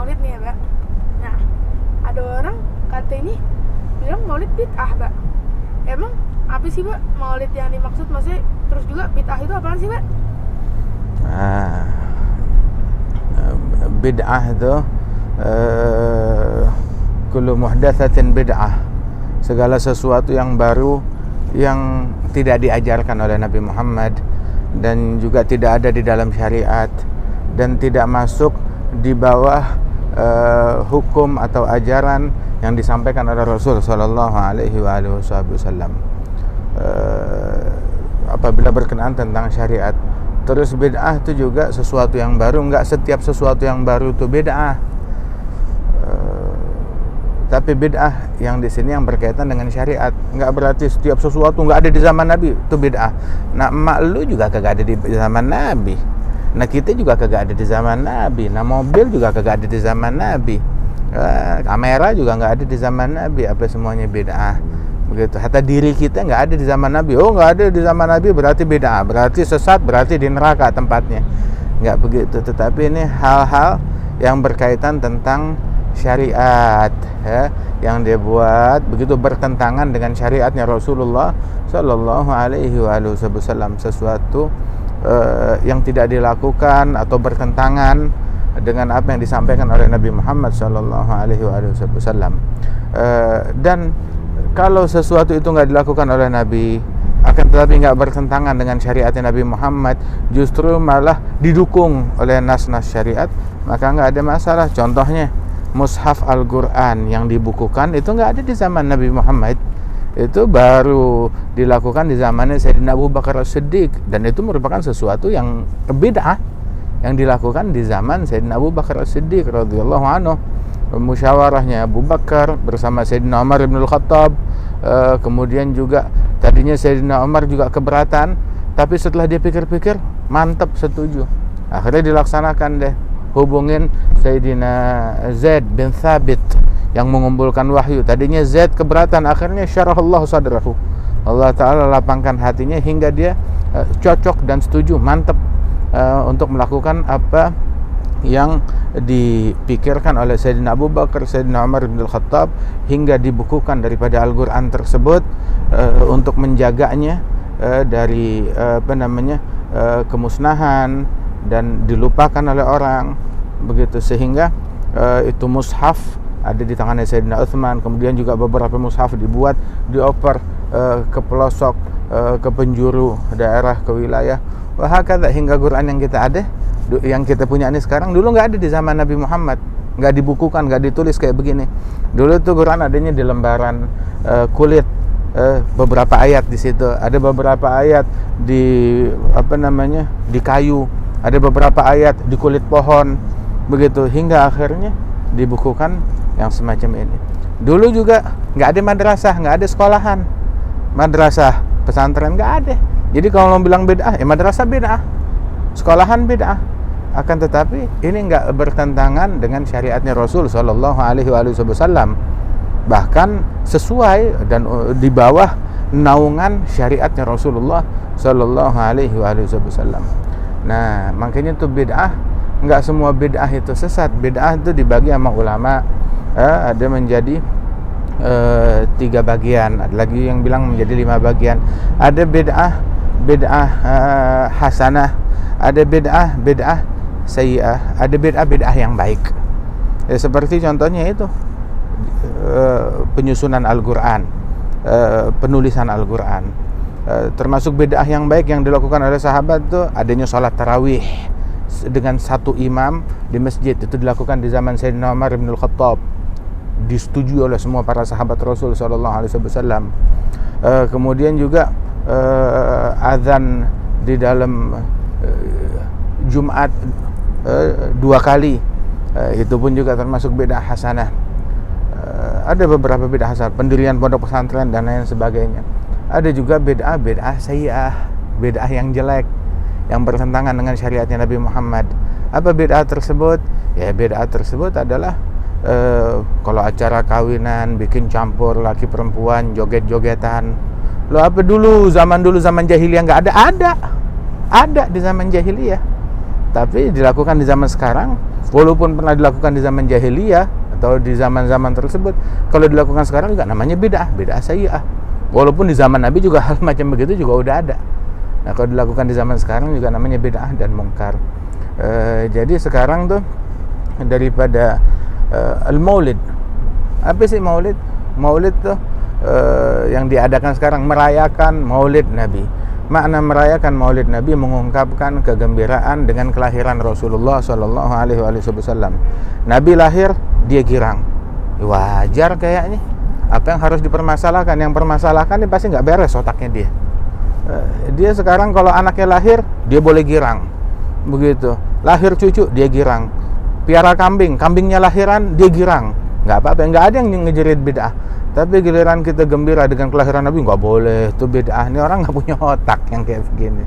maulid nih ya, Mbak. Nah, ada orang kata ini bilang maulid bid'ah, Mbak. Emang apa sih, Mbak, maulid yang dimaksud? Maksudnya terus juga bid'ah itu apaan sih, Mbak? Bid'ah itu kullu muhdatsatin bid'ah, segala sesuatu yang baru yang tidak diajarkan oleh Nabi Muhammad dan juga tidak ada di dalam syariat dan tidak masuk di bawah hukum atau ajaran yang disampaikan oleh Rasul sallallahu alaihi wasallam. Apabila berkenaan tentang syariat. Terus bid'ah itu juga sesuatu yang baru. Enggak setiap sesuatu yang baru itu bid'ah. Tapi bid'ah yang di sini yang berkaitan dengan syariat. Enggak berarti setiap sesuatu enggak ada di zaman Nabi itu bid'ah. Nah, emak lu juga kagak ada di zaman Nabi. Nah, kita juga kagak ada di zaman Nabi. Nah, mobil juga kagak ada di zaman Nabi. Kamera juga enggak ada di zaman Nabi. Apa semuanya bid'ah. Begitu. Hatta diri kita nggak ada di zaman Nabi. Oh, nggak ada di zaman Nabi berarti bid'ah, berarti sesat, berarti di neraka tempatnya. Nggak begitu. Tetapi ini hal-hal yang berkaitan tentang syariat, ya, yang dia buat begitu bertentangan dengan syariatnya Rasulullah Sallallahu Alaihi Wasallam, sesuatu yang tidak dilakukan atau bertentangan dengan apa yang disampaikan oleh Nabi Muhammad Sallallahu Alaihi Wasallam. Dan kalau sesuatu itu nggak dilakukan oleh Nabi, akan tetapi nggak bertentangan dengan syariatnya Nabi Muhammad, justru malah didukung oleh nas-nas syariat, maka nggak ada masalah. Contohnya mushaf Al-Quran yang dibukukan itu nggak ada di zaman Nabi Muhammad, itu baru dilakukan di zamannya Sayyidina Abu Bakar As-Siddiq, dan itu merupakan sesuatu yang bid'ah yang dilakukan di zaman Sayyidina Abu Bakar As-Siddiq radhiyallahu anhu. Musyawarahnya Abu Bakar bersama Sayyidina Umar bin Al-Khattab. Kemudian juga tadinya Sayyidina Umar juga keberatan, tapi setelah dia pikir-pikir mantap, setuju. Akhirnya dilaksanakan deh. Hubungin Sayyidina Zaid bin Thabit yang mengumpulkan wahyu. Tadinya Zaid keberatan, akhirnya syarahallahu sadrahu. Allah Ta'ala lapangkan hatinya hingga dia cocok dan setuju, mantap untuk melakukan apa yang dipikirkan oleh Sayyidina Abu Bakar, Sayyidina Umar bin Al-Khattab, hingga dibukukan daripada Al-Quran tersebut untuk menjaganya dari kemusnahan dan dilupakan oleh orang, begitu, sehingga itu mushaf ada di tangannya Sayyidina Utsman. Kemudian juga beberapa mushaf dibuat, dioper ke pelosok, ke penjuru daerah, ke wilayah, wahakadha, hingga Quran yang kita ada, yang kita punya ini sekarang, dulu nggak ada di zaman Nabi Muhammad, nggak dibukukan, nggak ditulis kayak begini. Dulu tuh Quran adanya di lembaran kulit, beberapa ayat di situ, ada beberapa ayat di di kayu, ada beberapa ayat di kulit pohon, begitu, hingga akhirnya dibukukan yang semacam ini. Dulu juga nggak ada madrasah, nggak ada sekolahan, madrasah pesantren nggak ada. Jadi kalau mau bilang bid'ah, madrasah bid'ah, sekolahan bid'ah. Akan tetapi ini enggak bertentangan dengan syariatnya Rasul sallallahu alaihi wasallam. Bahkan sesuai dan di bawah naungan syariatnya Rasulullah sallallahu alaihi wasallam. Nah, makanya itu bid'ah, enggak semua bid'ah itu sesat. Bid'ah itu dibagi sama ulama, ada menjadi 3 bagian, ada lagi yang bilang menjadi 5 bagian. Ada bid'ah hasanah, ada bid'ah sayyi'ah, ada bid'ah yang baik. Ya, seperti contohnya itu penyusunan Al-Quran, penulisan Al-Quran. Termasuk bid'ah yang baik yang dilakukan oleh sahabat itu adanya sholat tarawih dengan 1 imam di masjid. Itu dilakukan di zaman Sayyidina Umar bin Al-Khattab, disetujui oleh semua para sahabat Rasul sallallahu alaihi wasallam. Kemudian juga azan di dalam Jumat 2 kali, itu pun juga termasuk bid'ah hasanah. Ada beberapa bid'ah hasanah, pendirian pondok pesantren dan lain sebagainya. Ada juga bid'ah sayyi'ah, bid'ah yang jelek, yang bertentangan dengan syariatnya Nabi Muhammad. Apa bid'ah tersebut? Ya, bid'ah tersebut adalah kalau acara kawinan bikin campur laki perempuan, joget-jogetan. Lo apa dulu zaman jahiliyah nggak ada? Ada di zaman jahiliyah. Tapi dilakukan di zaman sekarang, walaupun pernah dilakukan di zaman jahiliyah atau di zaman-zaman tersebut, kalau dilakukan sekarang juga namanya bid'ah sayyi'ah. Walaupun di zaman Nabi juga hal macam begitu juga udah ada. Nah, kalau dilakukan di zaman sekarang juga namanya bid'ah dan mungkar. Jadi sekarang tuh daripada al-maulid, apa sih maulid? Maulid tuh yang diadakan sekarang merayakan maulid Nabi. Makna merayakan maulid Nabi mengungkapkan kegembiraan dengan kelahiran Rasulullah Sallallahu Alaihi Wasallam. Nabi lahir, dia girang. Wajar kayaknya. Apa yang harus dipermasalahkan? Yang permasalahkan ini pasti nggak beres otaknya dia. Dia sekarang kalau anaknya lahir, dia boleh girang. Begitu. Lahir cucu, dia girang. Piara kambing, kambingnya lahiran, dia girang. Nggak apa-apa, nggak ada yang ngejerit bid'ah. Tapi giliran kita gembira dengan kelahiran Nabi, nggak boleh, itu bid'ah. Ini orang nggak punya otak yang kayak begini.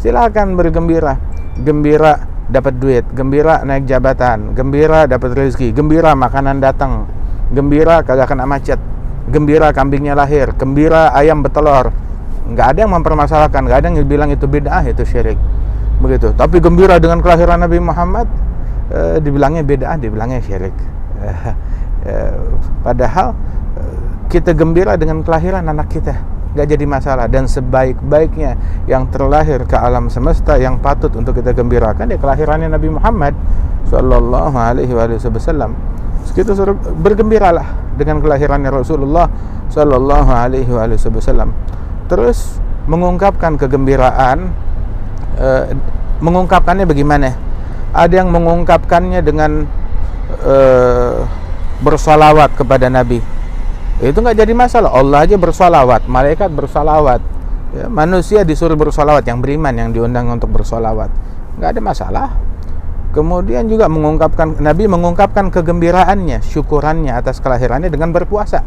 Silakan bergembira. Gembira dapat duit, gembira naik jabatan, gembira dapat rezeki, gembira makanan datang, gembira kagak kena macet, gembira kambingnya lahir, gembira ayam bertelur. Nggak ada yang mempermasalahkan, nggak ada yang bilang itu bid'ah, itu syirik. Begitu. Tapi gembira dengan kelahiran Nabi Muhammad, dibilangnya bid'ah, dibilangnya syirik. Padahal kita gembira dengan kelahiran anak kita, nggak jadi masalah. Dan sebaik-baiknya yang terlahir ke alam semesta yang patut untuk kita gembirakan, ya kelahirannya Nabi Muhammad Sallallahu Alaihi Wasallam. Kita suruh bergembiralah dengan kelahirannya Rasulullah Sallallahu Alaihi Wasallam. Terus mengungkapkan kegembiraan, mengungkapkannya bagaimana? Ada yang mengungkapkannya dengan bersalawat kepada Nabi. Itu nggak jadi masalah. Allah aja bersalawat, malaikat bersalawat, ya, manusia disuruh bersalawat, yang beriman yang diundang untuk bersalawat, nggak ada masalah. Kemudian juga Nabi mengungkapkan kegembiraannya, syukurannya atas kelahirannya dengan berpuasa.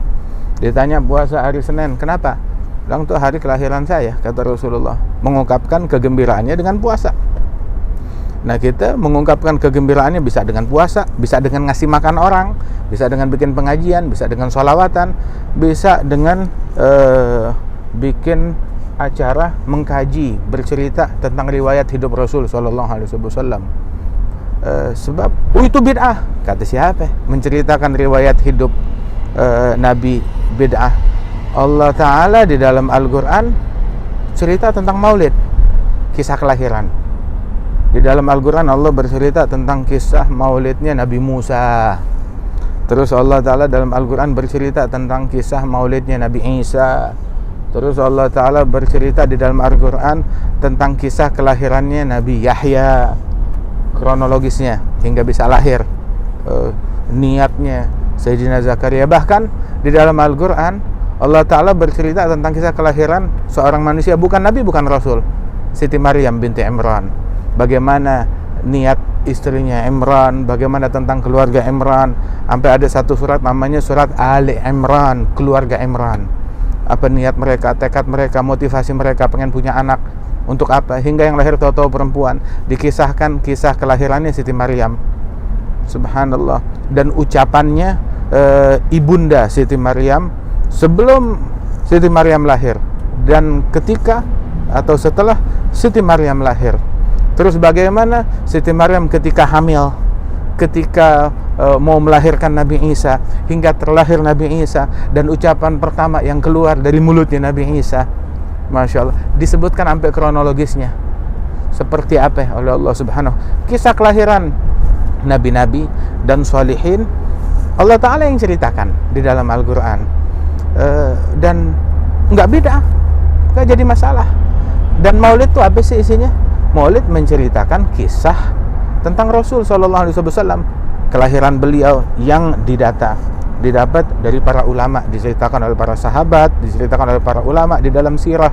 Ditanya puasa hari Senin, kenapa? Bilang tuh hari kelahiran saya, kata Rasulullah. Mengungkapkan kegembiraannya dengan puasa. Nah, kita mengungkapkan kegembiraannya bisa dengan puasa, bisa dengan ngasih makan orang, bisa dengan bikin pengajian, bisa dengan sholawatan, bisa dengan bikin acara mengkaji, bercerita tentang riwayat hidup Rasul Sallallahu Alaihi Wasallam. Sebab itu bid'ah, kata siapa? Menceritakan riwayat hidup Nabi bid'ah. Allah Ta'ala di dalam Al-Quran cerita tentang maulid, kisah kelahiran. Di dalam Al-Quran Allah bercerita tentang kisah maulidnya Nabi Musa. Terus Allah Ta'ala dalam Al-Quran bercerita tentang kisah maulidnya Nabi Isa. Terus Allah Ta'ala bercerita di dalam Al-Quran tentang kisah kelahirannya Nabi Yahya, kronologisnya hingga bisa lahir, niatnya Sayyidina Zakaria. Bahkan di dalam Al-Quran Allah Ta'ala bercerita tentang kisah kelahiran seorang manusia, bukan Nabi, bukan Rasul, Siti Maryam binti Imran. Bagaimana niat istrinya Imran, bagaimana tentang keluarga Imran. Sampai ada satu surat namanya surat Ali Imran, keluarga Imran. Apa niat mereka, tekad mereka, motivasi mereka pengen punya anak, untuk apa, hingga yang lahir tahu-tahu perempuan. Dikisahkan kisah kelahirannya Siti Maryam, subhanallah. Dan ucapannya ibunda Siti Maryam sebelum Siti Maryam lahir dan ketika atau setelah Siti Maryam lahir. Terus bagaimana Siti Maryam ketika hamil, ketika mau melahirkan Nabi Isa, hingga terlahir Nabi Isa, dan ucapan pertama yang keluar dari mulutnya Nabi Isa, Masya Allah, disebutkan sampai kronologisnya seperti apa oleh Allah Subhanahu. Kisah kelahiran nabi-nabi dan sholihin Allah Ta'ala yang ceritakan di dalam Al-Quran, dan nggak beda, nggak jadi masalah. Dan maulid itu apa sih isinya? Maulid menceritakan kisah tentang Rasul Sallallahu Alaihi Wasallam, kelahiran beliau yang didapat dari para ulama, diceritakan oleh para sahabat, diceritakan oleh para ulama di dalam sirah.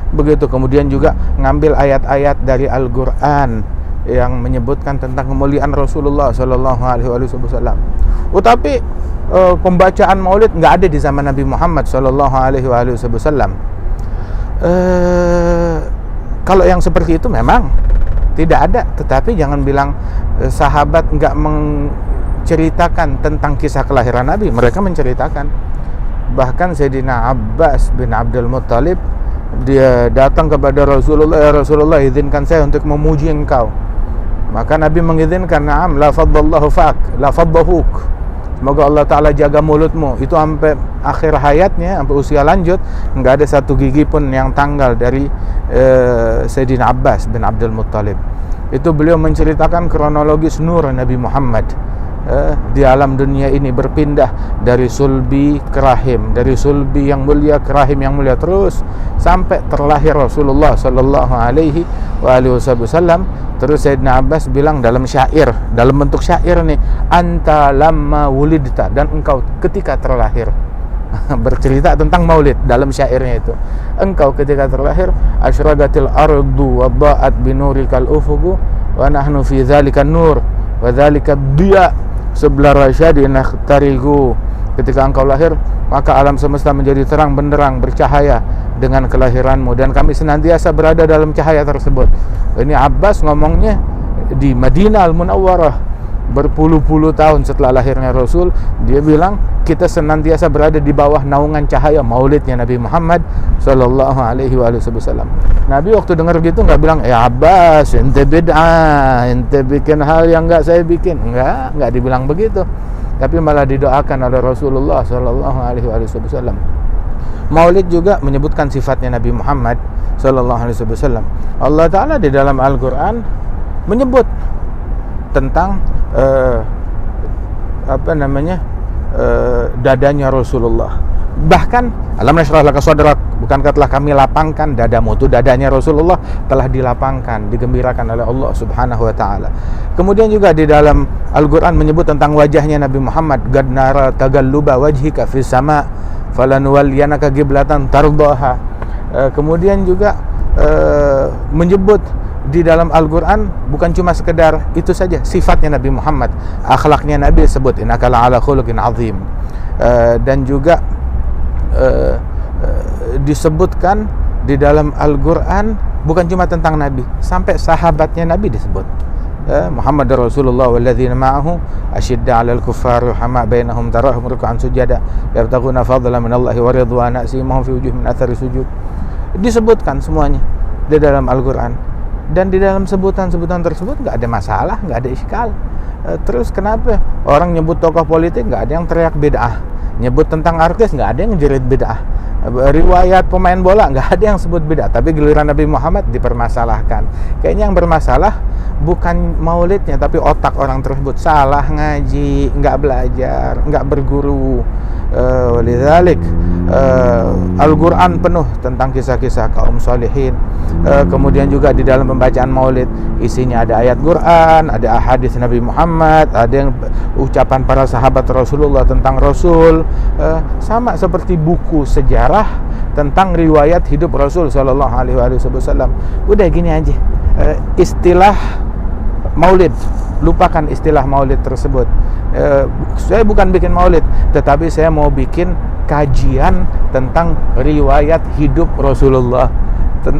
Begitu. Kemudian juga ngambil ayat-ayat dari Al-Quran yang menyebutkan tentang kemuliaan Rasulullah Sallallahu Alaihi Wasallam. Tapi pembacaan maulid nggak ada di zaman Nabi Muhammad Sallallahu Alaihi Wasallam. Kalau yang seperti itu memang tidak ada, tetapi jangan bilang sahabat nggak menceritakan tentang kisah kelahiran Nabi. Mereka menceritakan. Bahkan Sayyidina Abbas bin Abdul Muttalib, dia datang kepada Rasulullah, ya Rasulullah, izinkan saya untuk memuji engkau. Maka Nabi mengizinkan, na'am, la faddallahu fak, la faddahuk. Semoga Allah Ta'ala jaga mulutmu. Itu sampai akhir hayatnya, sampai usia lanjut, enggak ada satu gigi pun yang tanggal dari Sayyidina Abbas bin Abdul Muttalib. Itu beliau menceritakan kronologis nur Nabi Muhammad di alam dunia ini, berpindah dari sulbi ke rahim, dari sulbi yang mulia ke rahim yang mulia, terus sampai terlahir Rasulullah sallallahu alaihi wasallam. Terus Sayyidina Abbas bilang dalam syair, dalam bentuk syair nih, anta lamma wulidta, dan engkau ketika terlahir. Bercerita tentang maulid dalam syairnya itu. Engkau ketika terlahir, asyraqatil ardu wa dha'at binurikal ufuqu wa nahnu fi dzalika nur wa dzalika diya sebelah rasyadi nakhtarigu. Ketika engkau lahir, maka alam semesta menjadi terang benderang, bercahaya dengan kelahiranmu, dan kami senantiasa berada dalam cahaya tersebut. Ini Abbas ngomongnya di Madinah Al-Munawwarah, berpuluh-puluh tahun setelah lahirnya Rasul. Dia bilang kita senantiasa berada di bawah naungan cahaya maulidnya Nabi Muhammad sallallahu alaihi wasallam. Nabi waktu dengar gitu nggak bilang, Abbas, ente bid'ah, ente bikin hal yang nggak saya bikin. Nggak dibilang begitu, tapi malah didoakan oleh Rasulullah sallallahu alaihi wasallam. Maulid juga menyebutkan sifatnya Nabi Muhammad sallallahu alaihi wasallam. Allah Ta'ala di dalam Al-Quran menyebut tentang dadanya Rasulullah. Bahkan alam nashrah laka sadrak, bukankah telah kami lapangkan dadamu. Itu dadanya Rasulullah telah dilapangkan, digembirakan oleh Allah Subhanahu wa taala. Kemudian juga di dalam Al-Qur'an menyebut tentang wajahnya Nabi Muhammad, qad nara tagalluba wajhika fis sama falanuwalliyanaka qiblatan tardaha. Kemudian juga menyebut di dalam Al-Quran bukan cuma sekedar itu saja sifatnya Nabi Muhammad, akhlaknya Nabi disebut innaka la'ala khuluqin azim, dan juga disebutkan di dalam Al-Quran bukan cuma tentang Nabi, sampai sahabatnya Nabi disebut. Muhammad Rasulullah walladzina ma'ahu asyidda 'alal kuffari ruhama bainahum tarahum ruk'an sujada yabtaghuna fadlan minallahi wa ridwana simahum fi wujuhihim min athari sujud. Disebutkan semuanya di dalam Al-Quran, dan di dalam sebutan-sebutan tersebut nggak ada masalah, nggak ada iskal. Terus kenapa orang nyebut tokoh politik nggak ada yang teriak bid'ah, nyebut tentang artis nggak ada yang jerit bid'ah, riwayat pemain bola nggak ada yang sebut bid'ah, tapi giliran Nabi Muhammad dipermasalahkan. Kayaknya yang bermasalah bukan maulidnya, tapi otak orang tersebut, salah ngaji, nggak belajar, nggak berguru. Walidzalik Al-Quran penuh tentang kisah-kisah kaum salihin. Kemudian juga di dalam pembacaan maulid isinya ada ayat Quran, ada hadis Nabi Muhammad, ada yang ucapan para sahabat Rasulullah tentang Rasul, sama seperti buku sejarah tentang riwayat hidup Rasul sallallahu alaihi wasallam. Udah gini aja, istilah maulid, lupakan istilah maulid tersebut. Saya bukan bikin maulid, tetapi saya mau bikin kajian tentang riwayat hidup Rasulullah,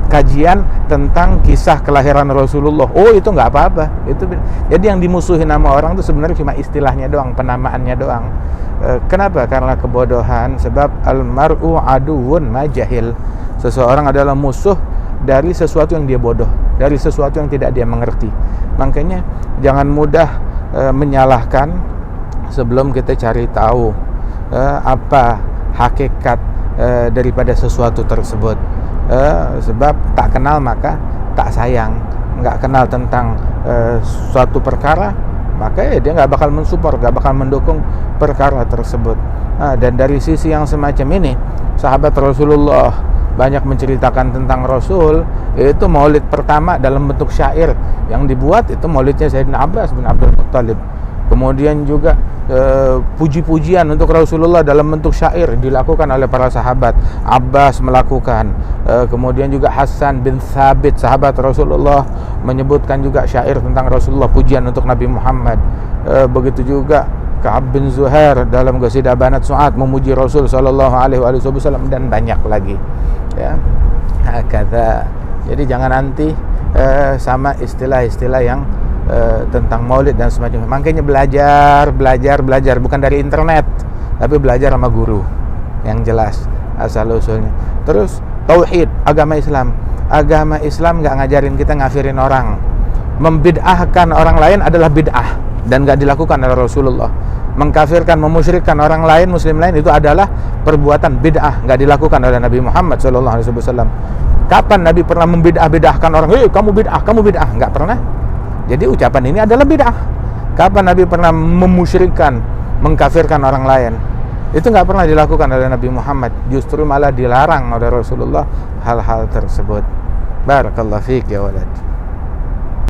kajian tentang kisah kelahiran Rasulullah. Oh, itu nggak apa-apa. Itu jadi yang dimusuhin sama orang itu sebenarnya cuma istilahnya doang, penamaannya doang. Kenapa? Karena kebodohan. Sebab almar'u aduwwun majahil. Seseorang adalah musuh dari sesuatu yang dia bodoh, dari sesuatu yang tidak dia mengerti. Makanya jangan mudah menyalahkan sebelum kita cari tahu apa hakikat daripada sesuatu tersebut. Sebab tak kenal maka tak sayang. Nggak kenal tentang suatu perkara, maka dia nggak bakal mensupport, nggak bakal mendukung perkara tersebut. Dan dari sisi yang semacam ini, sahabat Rasulullah banyak menceritakan tentang Rasul. Itu maulid pertama dalam bentuk syair yang dibuat, itu maulidnya Sayyidina Abbas bin Abdul Muttalib. Kemudian juga puji-pujian untuk Rasulullah dalam bentuk syair dilakukan oleh para sahabat. Abbas melakukan, kemudian juga Hasan bin Thabit sahabat Rasulullah menyebutkan juga syair tentang Rasulullah, pujian untuk Nabi Muhammad. Begitu juga Ka'ab bin Zuhair dalam Qasidah Banat Su'ad memuji Rasul sallallahu alaihi wasallam, dan banyak lagi ya. Kata, jadi jangan anti sama istilah-istilah yang tentang maulid dan semacamnya. Makanya belajar bukan dari internet, tapi belajar sama guru yang jelas asal usulnya. Terus tauhid, agama Islam nggak ngajarin kita ngafirin orang. membid'ahkan orang lain adalah bid'ah dan nggak dilakukan oleh Rasulullah. Mengkafirkan, memusyrikkan orang lain, muslim lain, itu adalah perbuatan bid'ah, nggak dilakukan oleh Nabi Muhammad SAW. Kapan Nabi pernah membid'ah-bid'ahkan orang? Hei, kamu bid'ah, kamu bid'ah? Nggak pernah. Jadi ucapan ini adalah bid'ah. Kapan Nabi pernah memusyrikkan, mengkafirkan orang lain? Itu nggak pernah dilakukan oleh Nabi Muhammad. Justru malah dilarang oleh Rasulullah hal-hal tersebut. Barakallahu fiik ya walad.